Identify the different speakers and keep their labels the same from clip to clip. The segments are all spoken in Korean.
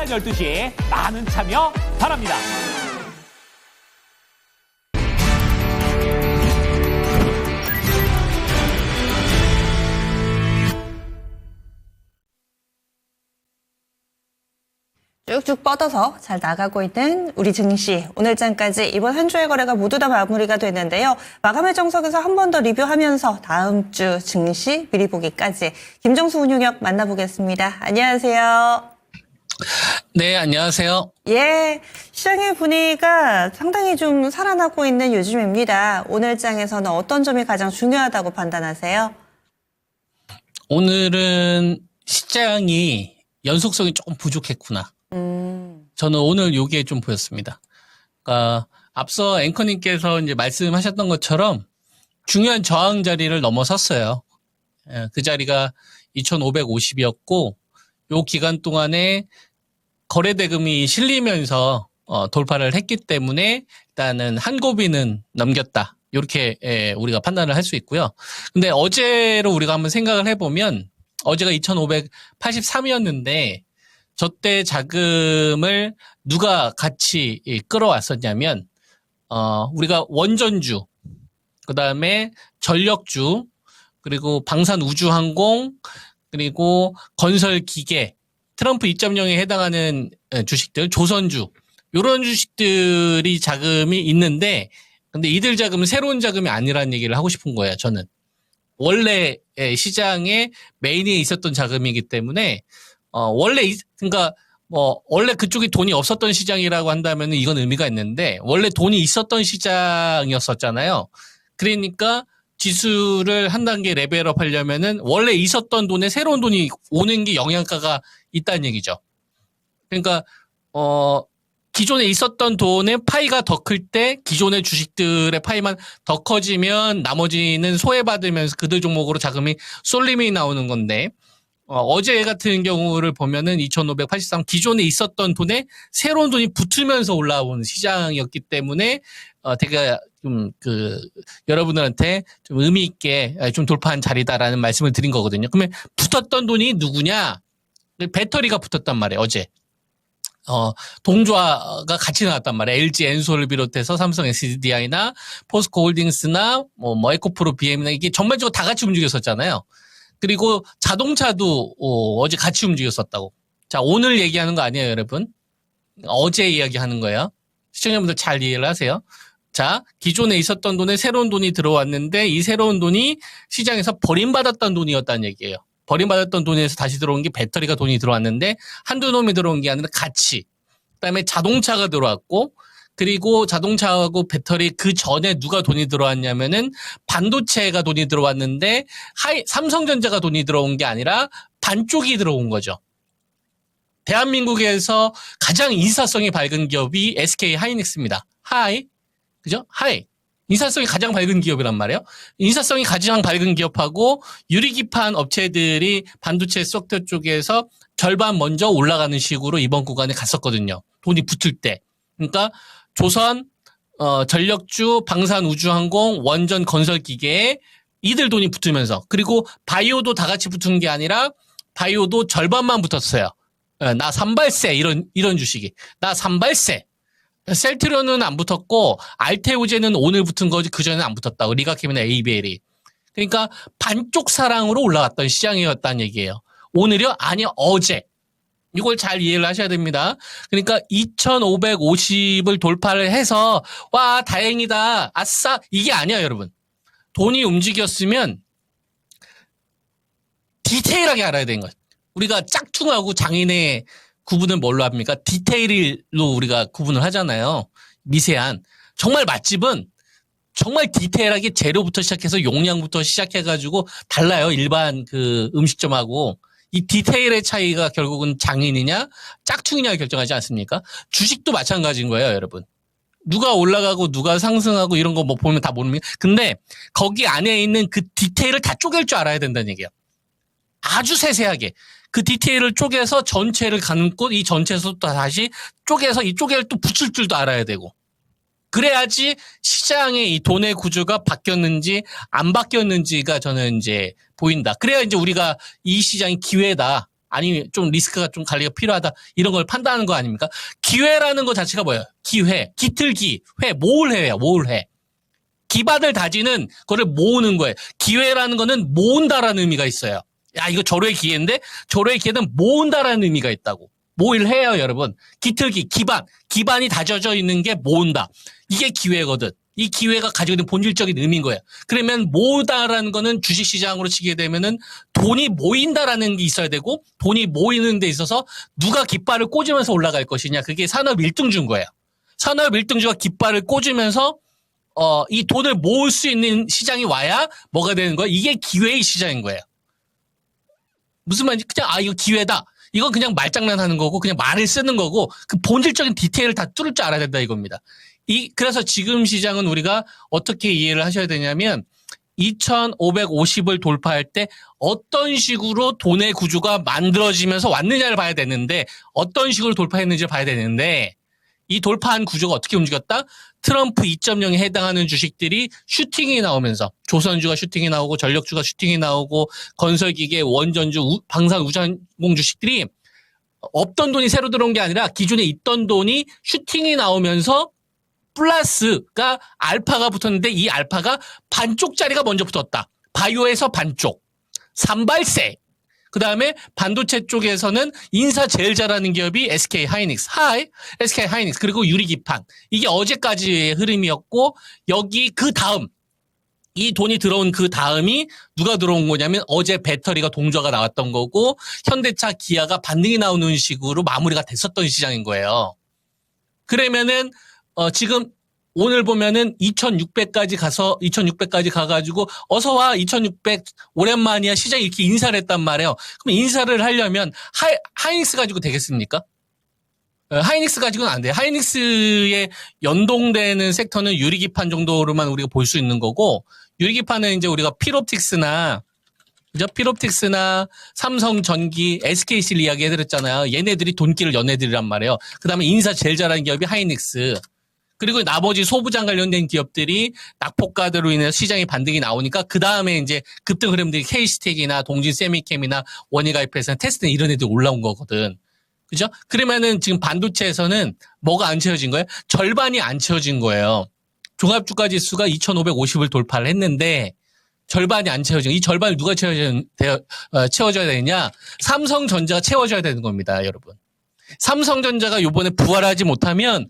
Speaker 1: 12시에 많은 참여 바랍니다.
Speaker 2: 쭉쭉 뻗어서 잘 나가고 있는 우리 증시. 오늘장까지 이번 한 주의 거래가 모두 다 마무리가 됐는데요. 마감의 정석에서 한 번 더 리뷰하면서 다음 주 증시 미리 보기까지 김정수 운용역 만나보겠습니다. 안녕하세요.
Speaker 3: 네, 안녕하세요.
Speaker 2: 예, 시장의 분위기가 상당히 좀 살아나고 있는 요즘입니다. 오늘장에서는 어떤 점이 가장 중요하다고 판단하세요?
Speaker 3: 오늘은 시장이 연속성이 조금 부족했구나. 저는 오늘 요게 좀 보였습니다. 그러니까 앞서 앵커님께서 이제 말씀하셨던 것처럼 중요한 저항 자리를 넘어섰어요. 그 자리가 2,550이었고 요 기간 동안에 거래 대금이 실리면서 돌파를 했기 때문에 일단은 한 고비는 넘겼다. 이렇게 우리가 판단을 할 수 있고요. 근데 어제로 우리가 한번 생각을 해보면 어제가 2,583이었는데 저때 자금을 누가 같이 끌어왔었냐면 우리가 원전주, 그다음에 전력주, 그리고 방산우주항공, 그리고 건설기계, 트럼프 2.0에 해당하는 주식들, 조선주, 이런 주식들이 자금이 있는데 근데 이들 자금은 새로운 자금이 아니라는 얘기를 하고 싶은 거예요, 저는. 원래 시장에 메인에 있었던 자금이기 때문에 그러니까 원래 그쪽이 돈이 없었던 시장이라고 한다면 이건 의미가 있는데 원래 돈이 있었던 시장이었었잖아요. 그러니까 지수를 한 단계 레벨업 하려면은 원래 있었던 돈에 새로운 돈이 오는 게 영향가가 있다는 얘기죠. 그러니까 기존에 있었던 돈의 파이가 더 클 때 기존의 주식들의 파이만 더 커지면 나머지는 소외받으면서 그들 종목으로 자금이 쏠림이 나오는 건데 어제 같은 경우를 보면은 2,583 기존에 있었던 돈에 새로운 돈이 붙으면서 올라온 시장이었기 때문에 되게 좀 여러분들한테 좀 의미 있게 좀 돌파한 자리다라는 말씀을 드린 거거든요. 그러면 붙었던 돈이 누구냐? 배터리가 붙었단 말이에요, 어제. 동조화가 같이 나왔단 말이에요. LG 엔솔을 비롯해서 삼성 SDI나 포스코 홀딩스나 뭐 에코프로 BM이나 이게 전반적으로 다 같이 움직였었잖아요. 그리고 자동차도 어제 같이 움직였었다고. 자, 오늘 얘기하는 거 아니에요, 여러분. 어제 이야기하는 거예요. 시청자분들 잘 이해를 하세요. 자, 기존에 있었던 돈에 새로운 돈이 들어왔는데 이 새로운 돈이 시장에서 버림받았던 돈이었다는 얘기예요. 버림받았던 돈에서 다시 들어온 게 배터리가 돈이 들어왔는데 한두 놈이 들어온 게 아니라 같이. 그다음에 자동차가 들어왔고 그리고 자동차하고 배터리 그 전에 누가 돈이 들어왔냐면은 반도체가 돈이 들어왔는데 삼성전자가 돈이 들어온 게 아니라 반쪽이 들어온 거죠. 대한민국에서 가장 인사성이 밝은 기업이 SK 하이닉스입니다. 그죠? 인사성이 가장 밝은 기업이란 말이에요. 인사성이 가장 밝은 기업하고 유리기판 업체들이 반도체 섹터 쪽에서 절반 먼저 올라가는 식으로 이번 구간에 갔었거든요. 돈이 붙을 때. 그러니까 조선, 전력주, 방산우주항공, 원전 건설기계 이들 돈이 붙으면서 그리고 바이오도 다 같이 붙은 게 아니라 바이오도 절반만 붙었어요. 나 산발세 이런 주식이. 나 산발세. 셀트리온은 안 붙었고 알테오제는 오늘 붙은 거지 그전에는 안 붙었다고. 리가캠이나 ABL이. 그러니까 반쪽 사랑으로 올라갔던 시장이었다는 얘기예요. 오늘이요? 아니요. 어제. 이걸 잘 이해를 하셔야 됩니다. 그러니까 2,550을 돌파를 해서 와 다행이다. 아싸. 이게 아니야 여러분. 돈이 움직였으면 디테일하게 알아야 되는 거예요. 우리가 짝퉁하고 장인의 구분을 뭘로 합니까? 디테일로 우리가 구분을 하잖아요. 미세한. 정말 맛집은 정말 디테일하게 재료부터 시작해서 용량부터 시작해가지고 달라요. 일반 음식점하고. 이 디테일의 차이가 결국은 장인이냐 짝퉁이냐 결정하지 않습니까? 주식도 마찬가지인 거예요, 여러분. 누가 올라가고 누가 상승하고 이런 거 뭐 보면 다 모릅니다. 근데 거기 안에 있는 그 디테일을 다 쪼갤 줄 알아야 된다는 얘기예요. 아주 세세하게. 그 디테일을 쪼개서 전체를 감고 이 전체에서 또 다시 쪼개서 이 쪼개를 또 붙일 줄도 알아야 되고. 그래야지 시장의 이 돈의 구조가 바뀌었는지 안 바뀌었는지가 저는 이제 보인다. 그래야 이제 우리가 이 시장이 기회다. 아니면 좀 리스크가 좀 관리가 필요하다. 이런 걸 판단하는 거 아닙니까? 기회라는 거 자체가 뭐예요? 기회, 기틀기, 회, 모을 회야, 모을 회. 기반을 다지는 거를 모으는 거예요. 기회라는 거는 모은다라는 의미가 있어요. 야, 이거 절호의 기회인데 절호의 기회는 모은다라는 의미가 있다고. 모일 해요, 여러분. 기틀기, 기반이 다져져 있는 게 모은다. 이게 기회거든. 이 기회가 가지고 있는 본질적인 의미인 거예요. 그러면 모으다라는 거는 주식시장으로 치게 되면은 돈이 모인다라는 게 있어야 되고 돈이 모이는 데 있어서 누가 깃발을 꽂으면서 올라갈 것이냐. 그게 산업 1등주인 거예요. 산업 1등주가 깃발을 꽂으면서 이 돈을 모을 수 있는 시장이 와야 뭐가 되는 거예요? 이게 기회의 시장인 거예요. 무슨 말인지 그냥 이거 기회다. 이건 그냥 말장난하는 거고 그냥 말을 쓰는 거고 그 본질적인 디테일을 다 뚫을 줄 알아야 된다 이겁니다. 그래서 지금 시장은 우리가 어떻게 이해를 하셔야 되냐면 2550을 돌파할 때 어떤 식으로 돈의 구조가 만들어지면서 왔느냐를 봐야 되는데 어떤 식으로 돌파했는지를 봐야 되는데 이 돌파한 구조가 어떻게 움직였다? 트럼프 2.0에 해당하는 주식들이 슈팅이 나오면서 조선주가 슈팅이 나오고 전력주가 슈팅이 나오고 건설기계, 원전주, 방산 우주항공 주식들이 없던 돈이 새로 들어온 게 아니라 기존에 있던 돈이 슈팅이 나오면서 플러스가 알파가 붙었는데 이 알파가 반쪽짜리가 먼저 붙었다. 바이오에서 반쪽. 산발세. 그 다음에 반도체 쪽에서는 인사 제일 잘하는 기업이 SK 하이닉스, SK 하이닉스 그리고 유리기판. 이게 어제까지의 흐름이었고 여기 그 다음 이 돈이 들어온 그 다음이 누가 들어온 거냐면 어제 배터리가 동조가 나왔던 거고 현대차, 기아가 반등이 나오는 식으로 마무리가 됐었던 시장인 거예요. 그러면은 지금 오늘 보면은 2600까지 가가지고 어서 와 2600 오랜만이야 시장이 이렇게 인사를 했단 말이에요. 그럼 인사를 하려면 하이닉스 가지고 되겠습니까? 하이닉스 가지고는 안 돼요. 하이닉스에 연동되는 섹터는 유리기판 정도로만 우리가 볼 수 있는 거고 유리기판은 이제 우리가 필옵틱스나 그죠? 필옵틱스나 삼성전기, SK실 이야기 해드렸잖아요. 얘네들이 돈길을 연 애들이란 말이에요. 그 다음에 인사 제일 잘하는 기업이 하이닉스. 그리고 나머지 소부장 관련된 기업들이 낙폭과대로 인해서 시장에 반등이 나오니까 그 다음에 이제 급등 흐름들이 K스택이나 동진세미캠이나 원희가입해서 테스트는 이런 애들 올라온 거거든. 그죠? 그러면은 지금 반도체에서는 뭐가 안 채워진 거예요? 절반이 안 채워진 거예요. 종합주가 지수가 2550을 돌파를 했는데 절반이 안 채워진 이 절반을 누가 채워줘야 되느냐? 삼성전자가 채워줘야 되는 겁니다, 여러분. 삼성전자가 요번에 부활하지 못하면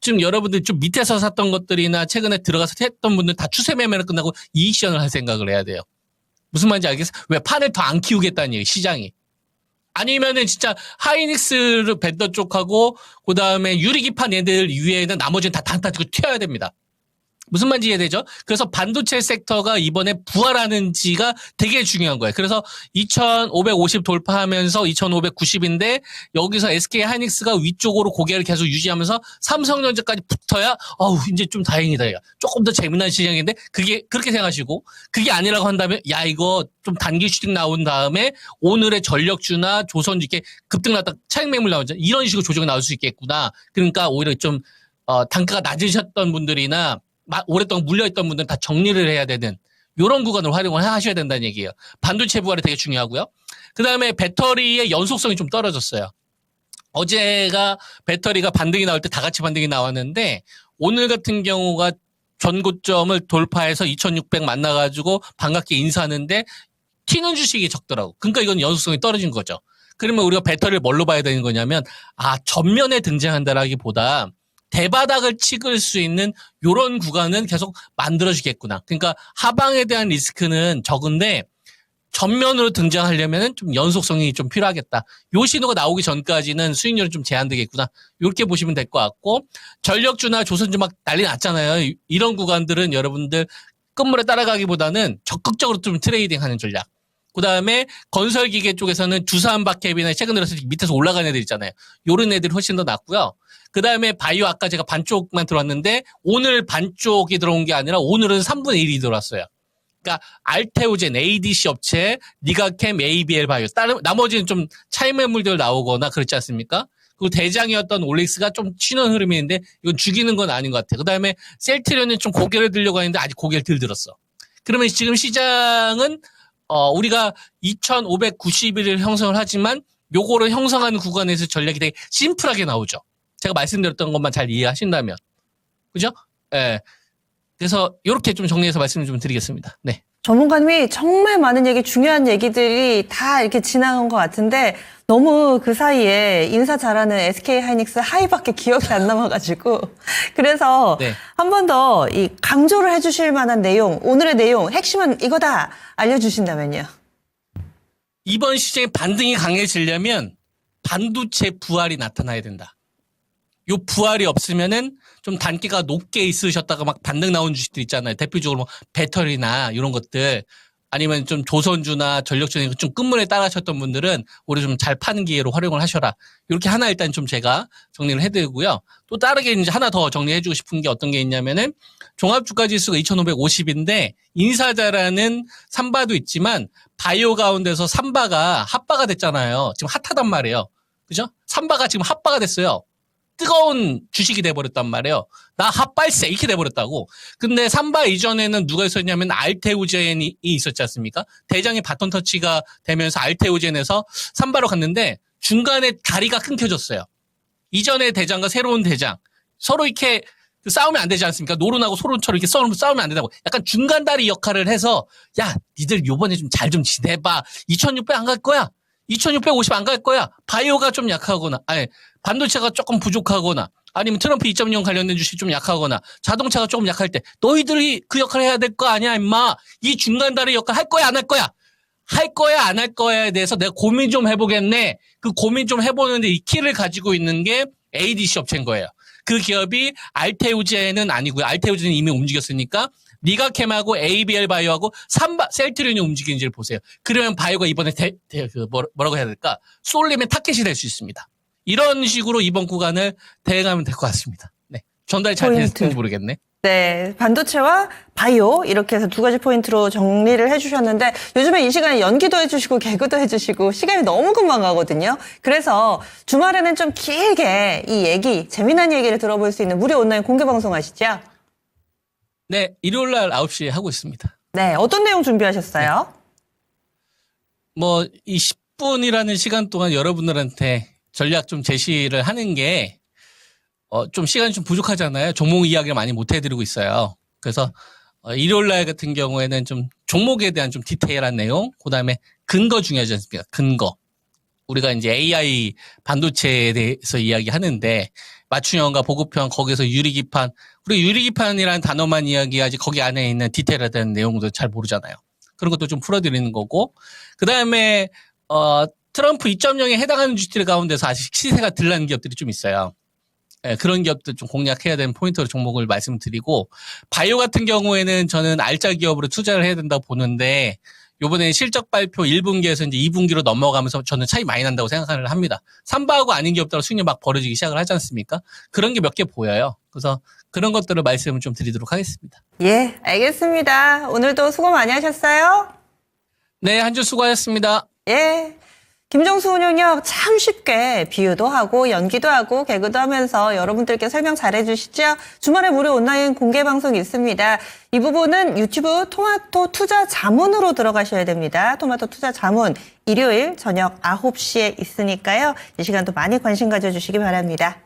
Speaker 3: 지금 여러분들 좀 밑에서 샀던 것들이나 최근에 들어가서 했던 분들 다 추세 매매를 끝나고 이익 실현을 할 생각을 해야 돼요. 무슨 말인지 알겠어요? 왜 판을 더 안 키우겠다는 얘기, 시장이. 아니면은 진짜 하이닉스를 벤더 쪽하고 그다음에 유리기판 애들 위에는 나머지는 다 단타 치고 튀어야 됩니다. 무슨 말인지 이해되죠? 그래서 반도체 섹터가 이번에 부활하는지가 되게 중요한 거예요. 그래서 2550 돌파하면서 2590인데 여기서 SK 하이닉스가 위쪽으로 고개를 계속 유지하면서 삼성전자까지 붙어야 이제 좀 다행이다. 조금 더 재미난 시장인데 그렇게 생각하시고 그게 아니라고 한다면 야 이거 좀 단기 슈팅 나온 다음에 오늘의 전력주나 조선주 이렇게 급등 났다 차익 매물 나오죠. 이런 식으로 조정이 나올 수 있겠구나. 그러니까 오히려 좀 단가가 낮으셨던 분들이나 오랫동안 물려있던 분들은 다 정리를 해야 되는 이런 구간을 활용을 하셔야 된다는 얘기예요. 반도체 부활이 되게 중요하고요. 그다음에 배터리의 연속성이 좀 떨어졌어요. 어제가 배터리가 반등이 나올 때 다 같이 반등이 나왔는데 오늘 같은 경우가 전고점을 돌파해서 2600 만나가지고 반갑게 인사하는데 튀는 주식이 적더라고. 그러니까 이건 연속성이 떨어진 거죠. 그러면 우리가 배터리를 뭘로 봐야 되는 거냐면 전면에 등장한다라기보다 대바닥을 찍을 수 있는 이런 구간은 계속 만들어지겠구나. 그러니까 하방에 대한 리스크는 적은데 전면으로 등장하려면 좀 연속성이 좀 필요하겠다. 요 신호가 나오기 전까지는 수익률은 좀 제한되겠구나. 이렇게 보시면 될 것 같고 전력주나 조선주 막 난리 났잖아요. 이런 구간들은 여러분들 끝물에 따라가기보다는 적극적으로 좀 트레이딩하는 전략. 그다음에 건설기계 쪽에서는 두산박햅이나 최근 들어서 밑에서 올라가는 애들 있잖아요. 요런 애들이 훨씬 더 낫고요. 그다음에 바이오 아까 제가 반쪽만 들어왔는데 오늘 반쪽이 들어온 게 아니라 오늘은 3분의 1이 들어왔어요. 그러니까 알테오젠, ADC 업체, 니가캠, ABL 바이오. 나머지는 좀 차익 매물들 나오거나 그렇지 않습니까? 그리고 대장이었던 올릭스가 좀 치는 흐름인데 이건 죽이는 건 아닌 것 같아요. 그다음에 셀트리온은 좀 고개를 들려고 하는데 아직 고개를 들 들었어. 그러면 지금 시장은 우리가 2,591을 형성을 하지만 요거를 형성하는 구간에서 전략이 되게 심플하게 나오죠. 제가 말씀드렸던 것만 잘 이해하신다면. 그죠? 예. 그래서 이렇게 좀 정리해서 말씀을 좀 드리겠습니다. 네.
Speaker 2: 전문가님이 정말 많은 얘기, 중요한 얘기들이 다 이렇게 지나간 것 같은데 너무 그 사이에 인사 잘하는 SK 하이닉스 하이밖에 기억이 안 남아가지고 그래서
Speaker 3: 네.
Speaker 2: 한 번 더 이 강조를 해주실 만한 내용, 오늘의 내용, 핵심은 이거다 알려주신다면요.
Speaker 3: 이번 시장에 반등이 강해지려면 반도체 부활이 나타나야 된다. 요 부활이 없으면은 좀 단기가 높게 있으셨다가 막 반등 나온 주식들 있잖아요. 대표적으로 뭐 배터리나 이런 것들 아니면 좀 조선주나 전력주나 좀 끝물에 따라하셨던 분들은 올해 좀 잘 파는 기회로 활용을 하셔라. 이렇게 하나 일단 좀 제가 정리를 해드리고요. 또 다르게 이제 하나 더 정리해주고 싶은 게 어떤 게 있냐면은 종합주가지수가 2,550인데 인사자라는 삼바도 있지만 바이오 가운데서 삼바가 핫바가 됐잖아요. 지금 핫하단 말이에요. 그죠? 삼바가 지금 핫바가 됐어요. 뜨거운 주식이 돼버렸단 말이에요. 나 핫발세 이렇게 돼버렸다고. 근데 삼바 이전에는 누가 있었냐면 알테우젠이 있었지 않습니까? 대장이 바톤 터치가 되면서 알테우젠에서 삼바로 갔는데 중간에 다리가 끊겨졌어요. 이전의 대장과 새로운 대장 서로 이렇게 싸우면 안 되지 않습니까? 노론하고 소론처럼 이렇게 싸우면 안 된다고. 약간 중간 다리 역할을 해서 야 니들 요번에 좀 잘 좀 지내봐. 2,600 안 갈 거야. 2,650 안 갈 거야. 바이오가 좀 약하거나 아니 반도체가 조금 부족하거나 아니면 트럼프 2.0 관련된 주식이 좀 약하거나 자동차가 조금 약할 때 너희들이 그 역할을 해야 될 거 아니야 임마. 이 중간 다리 역할 할 거야 안 할 거야. 할 거야 안 할 거야에 대해서 내가 고민 좀 해보겠네. 그 고민 좀 해보는데 이 키를 가지고 있는 게 ADC 업체인 거예요. 그 기업이 알테우젠은 아니고요. 알테우젠은 이미 움직였으니까 리가캠하고 ABL 바이오하고 셀트리온이 움직이는지를 보세요. 그러면 바이오가 이번에 뭐라고 해야 될까? 쏠리면 타켓이 될 수 있습니다. 이런 식으로 이번 구간을 대응하면 될 것 같습니다. 네. 전달이 잘 됐는지 모르겠네.
Speaker 2: 네, 반도체와 바이오 이렇게 해서 두 가지 포인트로 정리를 해주셨는데 요즘에 이 시간에 연기도 해주시고 개그도 해주시고 시간이 너무 금방 가거든요. 그래서 주말에는 좀 길게 이 얘기, 재미난 얘기를 들어볼 수 있는 무료 온라인 공개 방송 아시죠?
Speaker 3: 네, 일요일날 9시에 하고 있습니다.
Speaker 2: 네, 어떤 내용 준비하셨어요?
Speaker 3: 뭐, 이 10분이라는 시간 동안 여러분들한테 전략 좀 제시를 하는 게, 좀 시간이 좀 부족하잖아요. 종목 이야기를 많이 못 해드리고 있어요. 그래서, 일요일날 같은 경우에는 좀 종목에 대한 좀 디테일한 내용, 그 다음에 근거 중요하지 않습니까? 근거. 우리가 이제 AI 반도체에 대해서 이야기하는데, 맞춤형과 보급형, 거기서 유리기판, 우리 유리기판이라는 단어만 이야기하지 거기 안에 있는 디테일하다는 내용도 잘 모르잖아요. 그런 것도 좀 풀어드리는 거고, 그 다음에, 트럼프 2.0에 해당하는 주식들 가운데서 아직 시세가 덜 나는 기업들이 좀 있어요. 네, 그런 기업들 좀 공략해야 되는 포인트로 종목을 말씀드리고, 바이오 같은 경우에는 저는 알짜 기업으로 투자를 해야 된다고 보는데, 요번에 실적 발표 1분기에서 이제 2분기로 넘어가면서 저는 차이 많이 난다고 생각을 합니다. 삼바하고 아닌 기업들하고 수익률 막 벌어지기 시작을 하지 않습니까? 그런 게 몇 개 보여요. 그래서 그런 것들을 말씀을 좀 드리도록 하겠습니다.
Speaker 2: 예, 알겠습니다. 오늘도 수고 많이 하셨어요.
Speaker 3: 네, 한 주 수고하셨습니다.
Speaker 2: 예. 김정수 운용력 참 쉽게 비유도 하고 연기도 하고 개그도 하면서 여러분들께 설명 잘해주시죠. 주말에 무료 온라인 공개 방송이 있습니다. 이 부분은 유튜브 토마토 투자 자문으로 들어가셔야 됩니다. 토마토 투자 자문 일요일 저녁 9시에 있으니까요. 이 시간도 많이 관심 가져주시기 바랍니다.